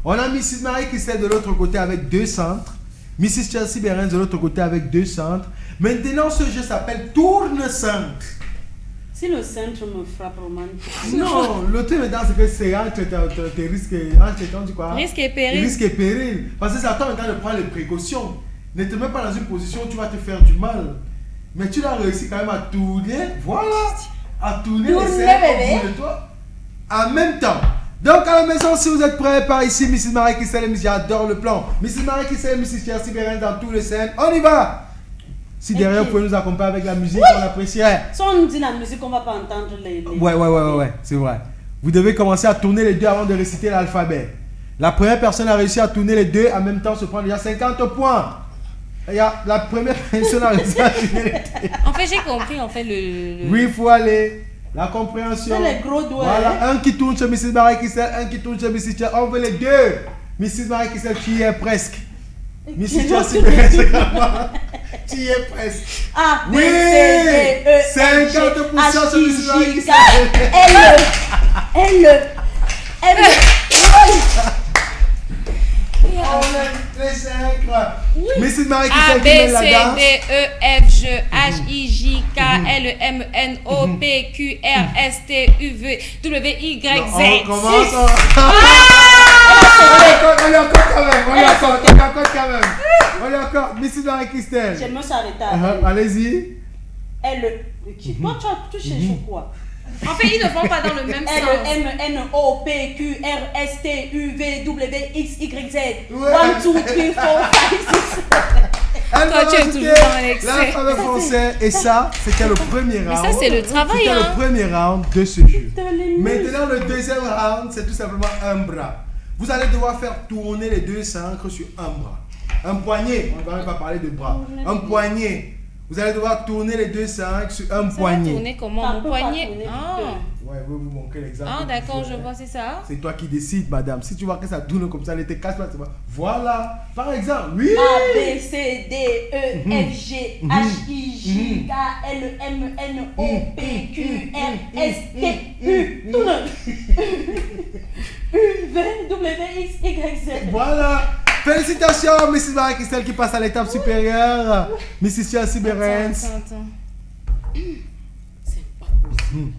On a Mrs. Marie-Christelle de l'autre côté avec 2 centres. Mrs. Chelsea Berens de l'autre côté avec 2 centres. Maintenant, ce jeu s'appelle tourne-centre. Si le centre me frappe, Roman. Non, le truc maintenant, c'est que c'est entre tes risques et risque et péril. Risque et péril. Parce que c'est à toi maintenant de prendre les précautions. Ne te mets pas dans une position où tu vas te faire du mal. Mais tu l'as réussi quand même à tourner. Voilà. À tourner les cercles autour de toi. En même temps. Donc à la maison, si vous êtes prêts, par ici, Mrs. Marie-Christelle et Mrs. J'adore le plan. Mrs. Marie-Christelle et Mrs. Chelsea Berens dans tous les scènes. On y va! Si derrière vous pouvez nous accompagner avec la musique, on apprécierait. Si on nous dit la musique, on va pas entendre les... Ouais, c'est vrai. Vous devez commencer à tourner les deux avant de réciter l'alphabet. La première personne a réussi à tourner les deux, en même temps se prend déjà 50 points. La première personne a réussi à tourner les deux. En fait, j'ai compris, en fait, le... Oui, il faut aller. La compréhension. C'est les gros doigts. Voilà, un qui tourne chez Mrs. Marie-Christelle, un qui tourne chez Mrs. Chelsea. On veut les deux. Mrs. Marie-Christelle, tu y es presque. Mrs. Chelsea, tu y es presque. A, B, Oui, C, D, E, 50% sur Mrs. Marie-Christelle. L. On est les 5. Mrs. A, Marie-Christelle B, qui mène la C, danse. D, E, F, G, H, I, J, K, L, M, N, O, P, Q, R, S, T, U, V, W, Y, Z. On commence. On est encore quand même. On est encore. Mrs. Marie-Christelle. Je me suis arrêtée. Allez-y. L. Toi, tu cherches quoi? En fait, ils ne vont pas dans le même L, sens. M, N, O, P, Q, R, S, T, U, V, W, X, Y, Z. Ouais. 1, 2, 3, 4, 5, 6. Toi, tu es toujours dans l'excès. L'alphabet français. Et ça, c'était le premier round. Mais ça, c'est le travail, C'était hein. le premier round de ce jeu. les Maintenant, le deuxième round, c'est tout simplement un bras. Vous allez devoir faire tourner les 2 centres sur un bras. Un poignet. On ne va même pas parler de bras. Un poignet. Vous allez devoir tourner les 2 centres sur un Ça poignet. va tourner comment? Mon poignet? Ah, Ouais, je vais vous montrer l'exemple. ah d'accord, je vois, c'est ça. C'est toi qui décides, madame. Si tu vois que ça tourne comme ça, ne te casse pas. Voilà. Par exemple, oui. A, B, C, D, E, F, G, H, I, J, K, L, M, N, O, P, Q, R, S, T, U, tourne. U, V, W, X, Y, Z. Voilà. Félicitations, Mrs. Marie-Christelle qui passe à l'étape supérieure. Mrs. Chelsea Berens. Attends. C'est pas possible.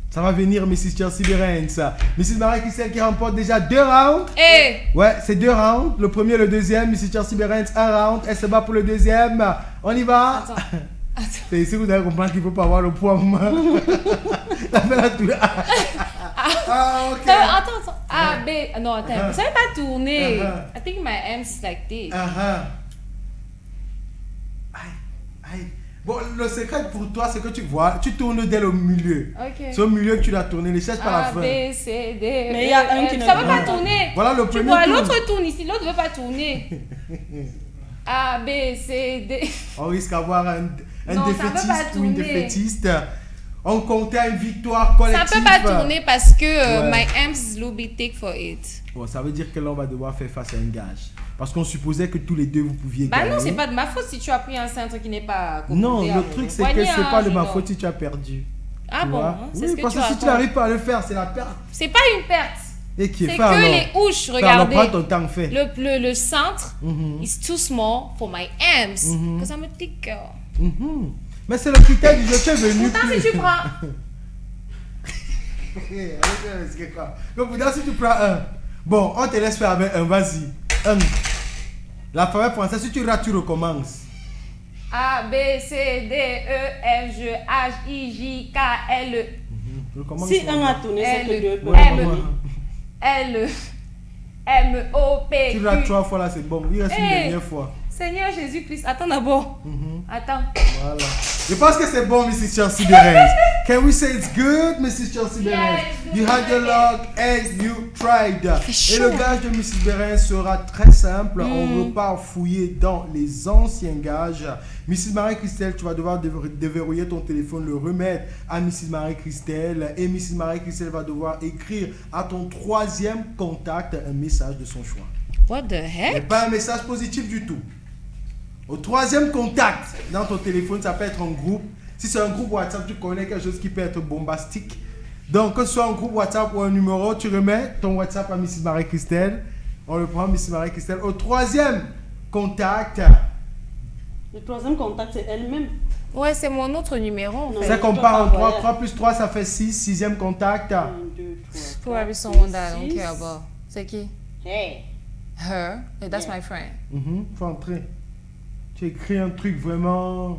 Ça va venir, Mrs. Chelsea Berens. Mrs. Marie-Christelle qui remporte déjà 2 rounds. Ouais, c'est 2 rounds. Le premier, le deuxième. Mrs. Chelsea Berens, 1 round. Elle se bat pour le deuxième. On y va. Attends. C'est ici que vous allez comprendre qu'il ne faut pas avoir le poids. La fait la tour. Ah, ok. Attends. A, B. Non, attends. Ça ne va pas tourner. I think my arms like this. Aïe. Bon, le secret pour toi, c'est que tu vois, tu tournes dès le milieu. Ok. C'est au milieu que tu dois tourner, ne cherche pas la A, fin. B, C, D. Mais il y a un qui ne Ça ne veut veut pas pas. tourner. Voilà le Tu premier vois, tour. l'autre tourne ici, l'autre ne veut pas tourner. A, B, C, D. On risque d'avoir un Non, ça peut pas défaitiste ou une tourner. défaitiste. On comptait à une victoire collective. Ça ne peut pas tourner parce que Ouais. my arms is a little bit thick for it. Bon, ça veut dire que là, on va devoir faire face à un gage. Parce qu'on supposait que tous les deux, vous pouviez Bah gagner. non, c'est pas de ma faute si tu as pris un centre qui n'est pas Non, accordé à le mon truc, c'est que poignet, c'est pas de je ma know. faute si tu as perdu. Ah Tu bon, vois? hein, c'est Oui, ce que parce tu que si tu racontes. n'arrives pas à le faire, c'est la perte. C'est pas une perte. Et qui est C'est fait que alors. les ouches, Fais alors, regardez. prends ton temps, fais. Le centre is too small for my arms. Because I'm a thick girl. Mais c'est le critère du jeu, tu es venu Pourtant, plus. si tu prends. Donc, si tu prends un. Bon, on te laisse faire avec un, vas-y. Un. L'alphabet français, si tu rates, tu recommences. A, B, C, D, E, F, G, H, I, J, K, L, Recommence. Si un a tourné, c'est que L, deux peuvent M, tourner. L, M, O, P, Tu Q. rates 3 fois là, c'est bon. Il reste une Hey. dernière fois. Seigneur Jésus-Christ, attends d'abord. Attends. Voilà. Je pense que c'est bon, Mrs. Chelsea Berens. Can we say it's good, Mrs. Chelsea Berens? it's You had your luck and you tried. Et chaud. le gage de Mrs. Berens sera très simple. On repart fouiller dans les anciens gages. Mrs. Marie-Christelle, tu vas devoir déverrouiller ton téléphone, le remettre à Mrs. Marie-Christelle. Et Mrs. Marie-Christelle va devoir écrire à ton 3e contact un message de son choix. What the Mais heck? pas un message positif du tout. Au 3e contact dans ton téléphone, ça peut être un groupe. Si c'est un groupe WhatsApp, tu connais quelque chose qui peut être bombastique. Donc, que ce soit un groupe WhatsApp ou un numéro, tu remets ton WhatsApp à Mrs. Marie-Christelle. On le prend, Mrs. Marie-Christelle. Au troisième contact. Le troisième contact, c'est elle-même. Ouais, c'est mon autre numéro. En fait. Ça qu'on part en 3. 3 plus 3, ça fait 6. Sixième contact. 1, 2, 3. Probably someone that I don't care about. C'est qui? Hey. Her. And that's my friend. Faut entrer. Tu écris un truc vraiment.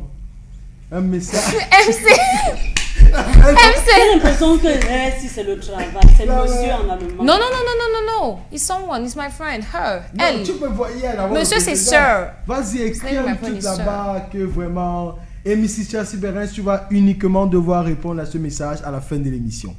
Un message. MC. J'ai l'impression que si c'est le travail, c'est Non, monsieur non. en allemand. No. It's someone. It's my friend. Her. Non, Elle. tu peux voir hier là. Monsieur, c'est sir. Vas-y, écris C'est un ma truc fournisseur. là-bas que vraiment. Et Mrs. Chelsea Berens, tu vas uniquement devoir répondre à ce message à la fin de l'émission.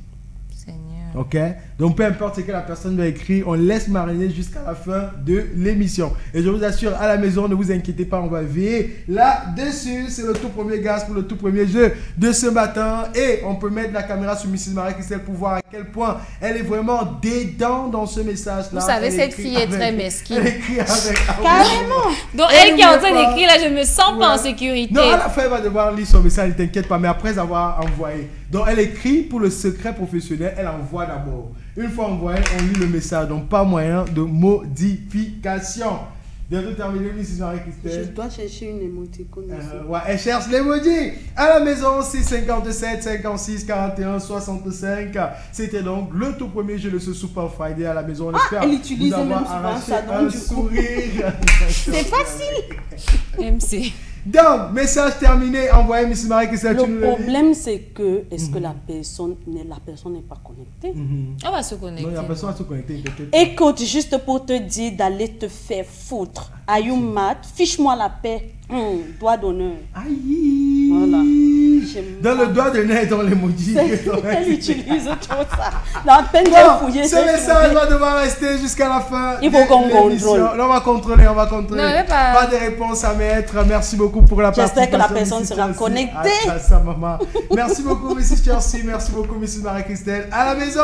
Seigneur. Ok? Donc peu importe ce que la personne va écrire, on laisse mariner jusqu'à la fin de l'émission. Et je vous assure, à la maison, ne vous inquiétez pas, on va veiller là-dessus. C'est le tout premier gaz pour le tout premier jeu de ce matin. Et on peut mettre la caméra sur Mrs. Marie-Christelle pour voir à quel point elle est vraiment dedans dans ce message-là. Vous savez, Elle cette écrit fille est avec- très mesquine. Elle écrit avec... Carrément. Donc, Elle elle qui est en train n'oublie pas. d'écrire, là, je me sens pas en Ouais. sécurité. Non, à la fin, elle va devoir lire son message, ne t'inquiète pas, mais après avoir envoyé. Donc, elle écrit pour le secret professionnel, elle envoie d'abord. Une fois envoyé, on lit le message, donc pas moyen de modification. Bientôt terminé, Mrs. Je Marie-Christelle. dois chercher une émoticône ici. Ouais, elle cherche l'emoji. À la maison, 657 56 41 65. C'était donc le tout premier jeu de ce Super Friday à la maison. On espère elle utilise vous avoir même souvent arraché ça, donc un du coup. sourire. C'est facile. MC. Donc, message terminé. Envoyé, Mrs. Marie-Christelle. tu nous Le le dis. problème, c'est que est-ce que la personne n'est pas connectée? On va se Non, connecter. il n'y a personne à se connecter. t'inquiète. Écoute, juste pour te dire d'aller te faire foutre. Are you mad? Fiche-moi la paix. Doigt d'honneur. Aïe. Voilà. Dans le doigt de nez, dans l'emoji. Elle utilise trop ça. La peine de Bon, fouiller. ce c'est message trouvé. va devoir rester jusqu'à la fin. Il faut de qu'on l'émission. contrôle. Là, on va contrôler. Non, mais pas- de réponse à mettre. Merci beaucoup pour la J'espère que participation. la personne Mrs. sera Chelsea. connectée. Ah, sa maman. Merci beaucoup, Mrs. Chelsea. Merci beaucoup, Mrs. Marie-Christelle. À la maison.